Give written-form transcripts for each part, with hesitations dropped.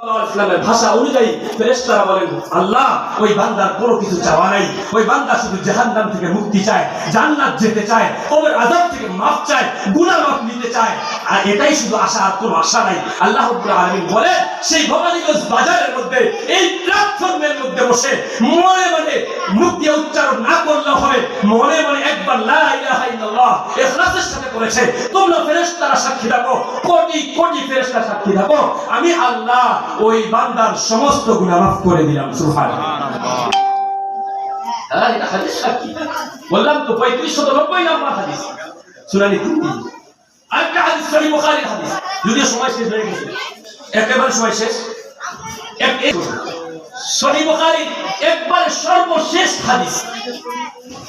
ইসলামের ভাষা অনুযায়ী ফেরেশতারা বলেন, আল্লাহ ওই বান্দার কোনো কিছু চাওয়া নাই, ওই বান্দা শুধু জাহান্নাম থেকে মুক্তি চায়, জান্নাত যেতে চায়, কবরের আযাব থেকে মাফ চায়, গুনাহ মাফ নিতে চায়, আর এটাই শুধু আশা, আর কোনো আশা নাই। আল্লাহ রাব্বুল আলামিন বলেন, সেই ভবানীগঞ্জ বাজারের মধ্যে এই প্ল্যাটফর্মের মধ্যে বসে মনে মনে মুক্তি উচ্চারণ না করলেও হবে, মনে মনে একবার লা ইলাহা ইল্লাল্লাহ ইখলাসের সাথে করেছে, তোমরা ফেরেশতারা সাক্ষী থাকো, কোটি কোটি ফেরেশতা সাক্ষী থাকো, আমি আল্লাহ ওই বান্দার সমস্ত গুনাহ মাফ করে দিলাম। সুবহানাল্লাহ। এটা হাদিস সাক্ষী বললাম তো 3590 নম্বর হাদিস সুনানি তিরমিজি। আরেকটা হাদিস সহিহ বুখারীর হাদিস, যদিও সময় শেষ হয়ে গেছে, একেবারে সময় শেষ। সহিহ বুখারীর একবারে সর্বশেষ হাদিস,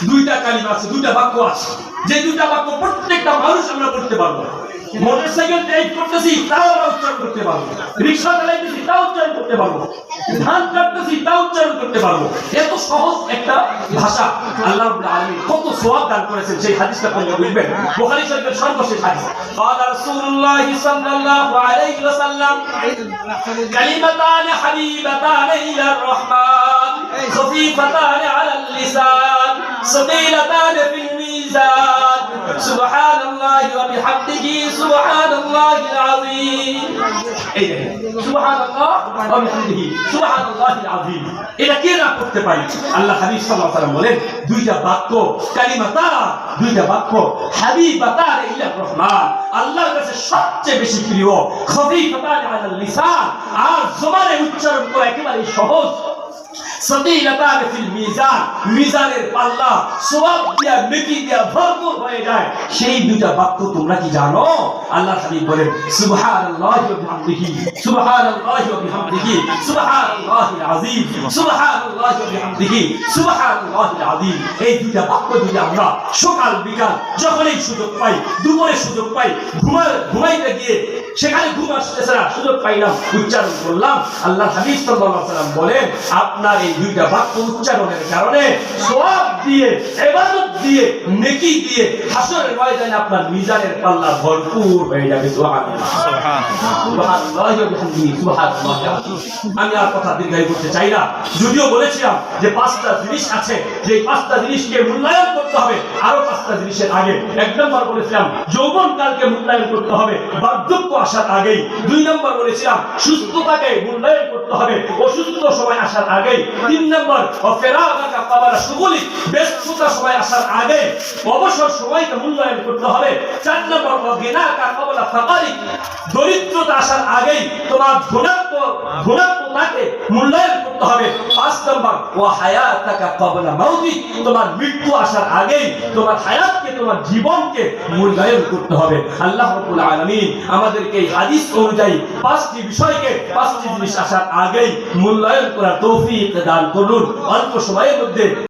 দুইটা কালিমা আছে, দুইটা বাক্য আছে, যে দুইটা বাক্য প্রত্যেকটা মানুষ আমরা পড়তে পারবো। মোটরসাইকেল ড্রাইভ করতেছি তাও আমরা উচ্চারণ করতে পারবো, রিকশা চালাইতেছি তাও উচ্চারণ করতে পারবো, ধান কাটতেছি তাও উচ্চারণ করতে পারবো। এত সহজ একটা ভাষা আল্লাহ রাব্বুল আলামিন কত সওয়াব দান করেছেন, সেই হাদিসটা পড়লে বুঝবেন। বুখারী শরীফের সর্বশেষ হাদিস, قال رسول الله صلى الله عليه وسلم كلمتان حبيبتان إلى الرحمن خفيفتان على اللسان ثقيلتان في الميزان سبحان الله وبحمده سبحان الله العظيم। এই দেখেন, সুবহানাল্লাহ ওয়া বিহামদিহি সুবহানাল্লাহিল আযীম। এটা কে না করতে পারে? আল্লাহ হাবিব সাল্লাল্লাহু আলাইহি ওয়াসাল্লাম বলেন, দুইটা বাক্য, কালিমাতা, দুইটা বাক্য, হাবিবাতান ইলা রহমান, আল্লাহর কাছে সবচেয়ে বেশি প্রিয়, খফীফাতান আলাল লিসান, আর জবানে উচ্চারণ করা একেবারে সহজ, সতীলাতান ফিল মিজান, মিজানের পাল্লা সওয়াব দিয়া নেকি দিয়া ভরপুর হয়ে যায়। সেই দুইটা বাক্য তোমরা কি জানো? আল্লাহ হাবিব বলেন, সুবহানাল্লাহি ওয়া বিহামদিহি সুবহানাল্লাহি ওয়া বিহামদিহি সুবহানাল্লাহিল আযীম সুবহানাল্লাহি ওয়া বিহামদিহি সুবহানাল্লাহিল আযীম। এই দুইটা বাক্য যদি আমরা সকাল বিকাল যখনই সুযোগ পাই, দুপুরে সুযোগ পাই, ঘুমাইতে গিয়ে সেখানে ঘুম আসতেছে না, সুযোগ পাইলাম, উচ্চারণ করলাম, আল্লাহ হাবিব সাল্লাল্লাহু আলাইহি ওয়াসাল্লাম বলেন, আপনার এই দুইটা বাক্য উচ্চারণের কারণে সওয়াব দিয়ে, ইবাদত দিয়ে, নেকি দিয়ে হাসরের ময়দানে আপনার মিজানের পাল্লা ভরপুর হয়ে যাবে। সুবহানাল্লাহ সুবহানাল্লাহি ওয়া বিহামদিহি সুবহানাল্লাহিল আযীম। আমি আর কথা দীর্ঘায়িত করতে চাই না, যদিও বলেছিলাম যে পাঁচটা জিনিস আছে, যে পাঁচটা জিনিসকে মূল্যায়ন করতে হবে। আরো পাঁচটা জিনিসের আগে এক নম্বর বলেছিলাম যৌবনকালকে মূল্যায়ন করতে হবে বার্ধক্য আসার আগেই। দুই নম্বর বলেছিলাম সুস্থতাকে মূল্যায়ন করতে হবে অসুস্থ সময় আসার আগেই। তিন নম্বর ফেরাগাকা ক্বাবলা শুগুলি, ব্যস্ততা সময় আসার আগে অবসর সময়কে মূল্যায়ন করতে হবে। চার নম্বর গিনাকা ক্বাবলা ফাকারি, দরিদ্রতা আসার আগেই তোমার ধনাত্মতাকে মূল্যায়ন করতে হবে। পাঁচ নম্বর ওয়া হায়াতাকা ক্বাবলা মাউতি, তোমার মৃত্যু আসার আগেই তোমার হায়াতকে, তোমার জীবনকে মূল্যায়ন করতে হবে। আল্লাহ রাব্বুল আলামিন আমাদেরকে এই হাদিস অনুযায়ী পাঁচটি বিষয়কে, পাঁচটি জিনিস আসার আগেই মূল্যায়ন করার তৌফিক দান করুন। অল্প সময়ের মধ্যে